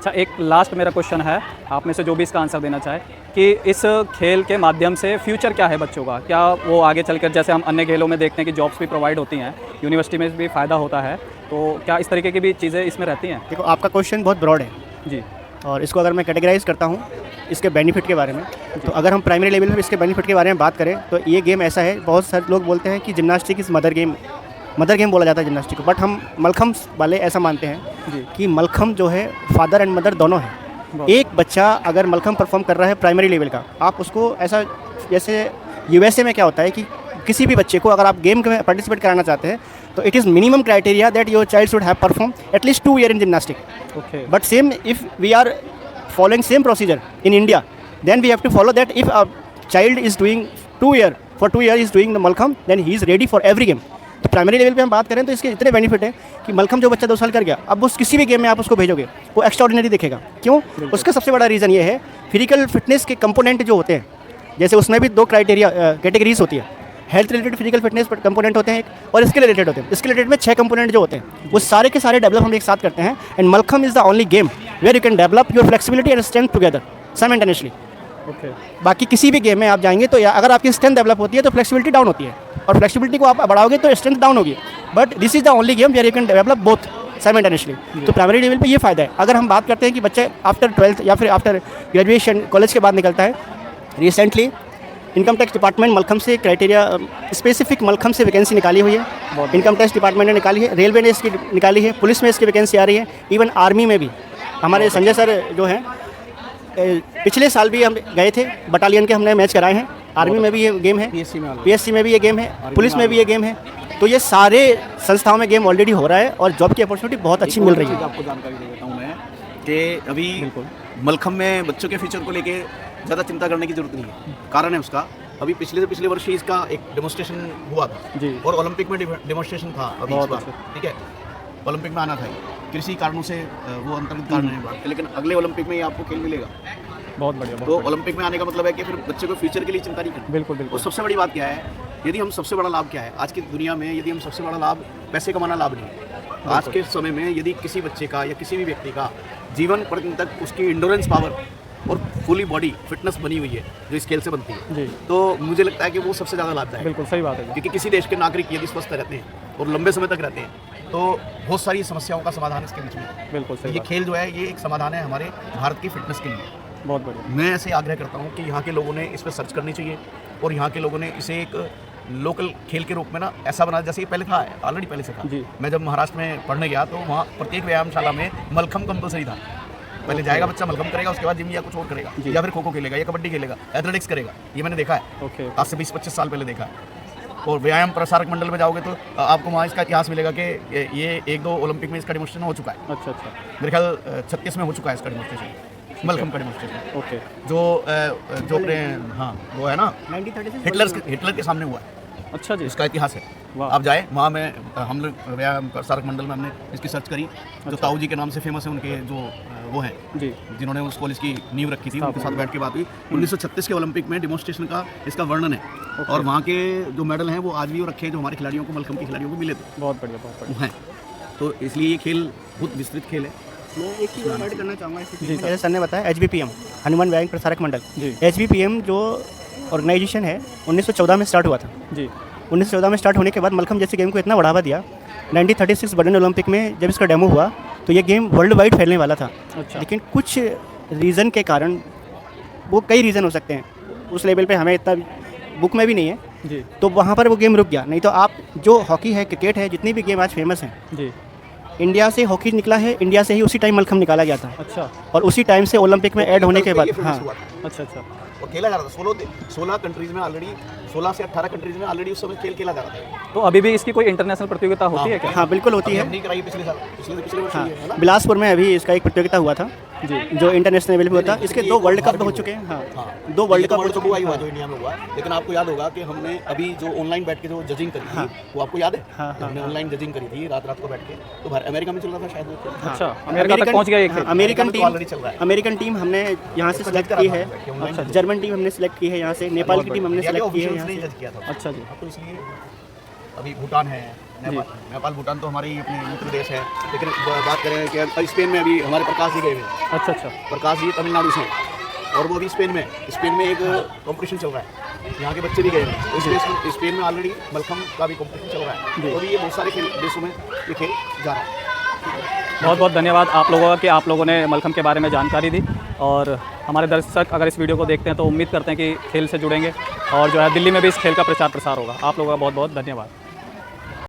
अच्छा, एक लास्ट मेरा क्वेश्चन है, आप में से जो भी इसका आंसर देना चाहे, कि इस खेल के माध्यम से फ्यूचर क्या है बच्चों का? क्या वो आगे चलकर, जैसे हम अन्य खेलों में देखते हैं कि जॉब्स भी प्रोवाइड होती हैं, यूनिवर्सिटी में भी फ़ायदा होता है, तो क्या इस तरीके की भी चीज़ें इसमें रहती हैं? देखो, आपका क्वेश्चन बहुत ब्रॉड है जी। और इसको अगर मैं कैटेगराइज करता हूँ इसके बेनिफिट के बारे में, तो अगर हम प्राइमरी लेवल पर इसके बेनिफिट के बारे में बात करें तो ये गेम ऐसा है, बहुत सारे लोग बोलते हैं कि जिम्नास्टिक इज़ मदर गेम बोला जाता है जिम्नास्टिक को, बट हम मलखम वाले ऐसा मानते हैं कि मलखम जो है फादर एंड मदर दोनों है। एक बच्चा अगर मलखम परफॉर्म कर रहा है प्राइमरी लेवल का, आप उसको ऐसा, जैसे यूएसए में क्या होता है कि किसी भी बच्चे को अगर आप गेम में पार्टिसिपेट कराना चाहते हैं तो it is minimum criteria that your child should have perform at least 2 years in gymnastic. But same if we are following same procedure in India, then we have to follow that if a child is doing 2 years is doing the Malkham, then he is ready for every game। तो primary level पे हम बात करें तो इसके इतने benefit है कि मलखम जो बच्चा 2 साल कर गया, अब उस किसी भी गेम में आप उसको भेजोगे वो एक्स्ट्राऑर्डिनरी दिखेगा। क्यों? उसका सबसे बड़ा रीज़न ये है, फिजिकल फिटनेस के कंपोनेंट जो होते हैं, जैसे उसमें भी 2 कैटेगरीज होती है, health related physical fitness component होते हैं एक, और स्किल रिलेटेड होते हैं। स्किल रिलेटेड में 6 कंपोनेंट जो होते हैं वो सारे के सारे डेवलप हम एक साथ करते हैं। And mallakhamb is the only game where you can develop your flexibility and strength together simultaneously. बाकी किसी भी गेम में आप जाएंगे तो अगर आपकी स्ट्रेंथ डेवलप होती है तो फ्लेक्सिबिलिटी डाउन होती है, और फ्लेक्सिबिलिटी को आप बढ़ाओगे तो स्ट्रेंथ डाउन होगी। But this is the only game where you can develop both simultaneously. तो प्राइमरी लेवल पे ये फ़ायदा है। अगर हम बात करते हैं कि बच्चे आफ्टर 12th या फिर आफ्टर ग्रेजुएशन कॉलेज के बाद निकलता है, recently income tax department mallakhamb से क्राइटेरिया स्पेसिफिक मलखम से वैकेंसी निकाली हुई है। इनकम टैक्स डिपार्टमेंट ने निकाली है, रेलवे ने इसकी निकाली है, पुलिस में इसकी वैकेंसी आ रही है, इवन आर्मी में भी। हमारे संजय सर जो हैं, पिछले साल भी हम गए थे, बटालियन के हमने मैच कराए हैं। आर्मी में भी ये गेम है, पीएससी में भी ये गेम है, पुलिस में भी ये गेम है। तो ये सारे संस्थाओं में गेम ऑलरेडी हो रहा है और जॉब की अपॉर्चुनिटी बहुत अच्छी मिल रही है। आपको जानकारी दे देता हूँ मैं कि अभी मलखम में बच्चों के फ्यूचर को लेके ज़्यादा चिंता करने की जरूरत नहीं है। कारण है उसका, अभी पिछले वर्ष ही इसका एक डेमोन्स्ट्रेशन हुआ था जी, और ओलंपिक में डेमोन्स्ट्रेशन था अभी इस बार, ठीक है, ओलंपिक में आना था। कृषि कारणों से वो अंतर्गत कारण है, लेकिन अगले ओलंपिक में ही आपको खेल मिलेगा। बहुत बढ़िया। तो ओलंपिक में आने का मतलब है कि फिर बच्चे को फ्यूचर के लिए चिंता नहीं करनी। बिल्कुल। और सबसे बड़ी बात क्या है, यदि हम सबसे बड़ा लाभ क्या है आज की दुनिया में, यदि हम सबसे बड़ा लाभ पैसे कमाना लाभ नहीं है। आज के समय में यदि किसी बच्चे का या किसी भी व्यक्ति का जीवन पर्यंत तक उसकी इंडोरेंस पावर और फुली बॉडी फिटनेस बनी हुई है जो इस खेल से बनती है जी, तो मुझे लगता है कि वो सबसे ज़्यादा लाभदायक है। बिल्कुल सही बात है, क्योंकि किसी देश के नागरिक यदि स्वस्थ रहते हैं और लंबे समय तक रहते हैं तो बहुत सारी समस्याओं का समाधान इसके बीच में। बिल्कुल सही। ये खेल जो है ये एक समाधान है हमारे भारत की फिटनेस के लिए। बहुत बढ़िया। मैं ऐसे आग्रह करता हूँ कि यहाँ के लोगों ने इस पर सर्च करनी चाहिए और यहाँ के लोगों ने इसे एक लोकल खेल के रूप में ना ऐसा बना, जैसे ये पहले था, ऑलरेडी पहले से था जी। मैं जब महाराष्ट्र में पढ़ने गया तो वहाँ प्रत्येक व्यायामशाला में मलखम कंपलसरी था। पहले जाएगा बच्चा, मलखम करेगा, उसके बाद जिम या कुछ और करेगा, या फिर खो खो खेलेगा या कबड्डी खेलेगा, एथलेटिक्स करेगा। ये मैंने देखा है, आज से 20-25 साल पहले देखा है। और व्यायाम प्रसारक मंडल में जाओगे तो आपको वहाँ इसका इतिहास मिलेगा कि ये 1-2 ओलंपिक में इसका डेमोन्स्ट्रेशन हो चुका है। अच्छा। मेरे ख्याल 36 में हो चुका है इसका डेमोन्स्ट्रेशन, मलखम का डेमोन्स्ट्रेशन। ओके। जो अपने वो है ना, हिटलर के सामने हुआ है। अच्छा जी, इसका इतिहास है। आप जाए वहाँ में, हम लोग व्यायाम प्रसारक मंडल में हमने इसकी सर्च करी। जो ताऊ जी के नाम से फेमस है, उनके जो वो हैं जी, जिन्होंने उस कॉलेज की नींव रखी थी, उनके साथ बैठ के बात हुई। 1936 के ओलंपिक में डेमोन्स्ट्रेशन का इसका वर्णन है। और वहाँ के जो मेडल हैं वो आज भी वो रखे, जो हमारे खिलाड़ियों को, मलखम के खिलाड़ियों को मिले थे। बहुत बढ़िया हैं। तो इसलिए ये खेल बहुत विस्तृत खेल है। मैं एक चीज़ ऐड करना चाहूँगा, जैसे सर ने बताया HBPM, हनुमान व्यायाम प्रसारक मंडल। HBPM जो ऑर्गेनाइजेशन है 1914 में स्टार्ट हुआ था जी। 1914 में स्टार्ट होने के बाद मलखम जैसे गेम को इतना बढ़ावा दिया। 1936 बर्लिन ओलंपिक में जब इसका डेमो हुआ तो ये गेम वर्ल्ड वाइड फैलने वाला था। अच्छा। लेकिन कुछ रीज़न के कारण, वो कई रीज़न हो सकते हैं, उस लेवल पे हमें इतना बुक में भी नहीं है जी, तो वहाँ पर वो गेम रुक गया। नहीं तो आप जो हॉकी है, क्रिकेट है, जितनी भी गेम आज फेमस हैं जी, इंडिया से हॉकी निकला है, इंडिया से ही उसी टाइम मलखम निकाला गया था। अच्छा। और उसी टाइम से ओलंपिक में ऐड होने के बाद अच्छा और खेला जा रहा था 16 कंट्रीज में ऑलरेडी, 16 से 18 कंट्रीज में ऑलरेडी उस समय खेल खेला जा रहा था। तो अभी भी इसकी कोई इंटरनेशनल प्रतियोगिता होती है क्या? हाँ बिल्कुल होती है। नहीं कराई पिछले साल, पिछले वर्ष हुई है ना, बिलासपुर में अभी इसका एक प्रतियोगिता हुआ था जी, जो इंटरनेशनल लेवल पे होता है। इसके 2 वर्ल्ड कप हो चुके हैं। हाँ, 2 वर्ल्ड कप हुआ जो इंडिया में हुआ। लेकिन आपको याद होगा कि हमने अभी जो ऑनलाइन बैठ के जो जजिंग करी थी, वो आपको याद है? हमने ऑनलाइन जजिंग करी थी रात को बैठ के, तो अमेरिका में चल रहा था शायद। अच्छा, अमेरिका तक पहुंच गया। अमेरिकन टीम हमने यहाँ से सिलेक्ट की है, जर्मन टीम हमने सिलेक्ट की है यहाँ से, नेपाल की टीम हमने सिलेक्ट की है यहाँ से। अच्छा जी। तो इसलिए अभी भूटान है, नेपाल भूटान तो हमारी अपनी मित्र देश है, लेकिन बात करें कि स्पेन में अभी हमारे प्रकाश जी गए हुए हैं। अच्छा अच्छा। प्रकाश जी तमिलनाडु से, और वो अभी स्पेन में एक कंपटीशन चल रहा है, यहाँ के बच्चे भी गए हैं। तो स्पेन में ऑलरेडी मलखम का भी कंपटीशन चल रहा है, तो अभी ये बहुत सारे देशों में ये खेल जा रहा है। बहुत बहुत धन्यवाद आप लोगों का कि आप लोगों ने मलखम के बारे में जानकारी दी, और हमारे दर्शक अगर इस वीडियो को देखते हैं तो उम्मीद करते हैं कि खेल से जुड़ेंगे, और जो है दिल्ली में भी इस खेल का प्रचार प्रसार होगा। आप लोगों का बहुत बहुत धन्यवाद।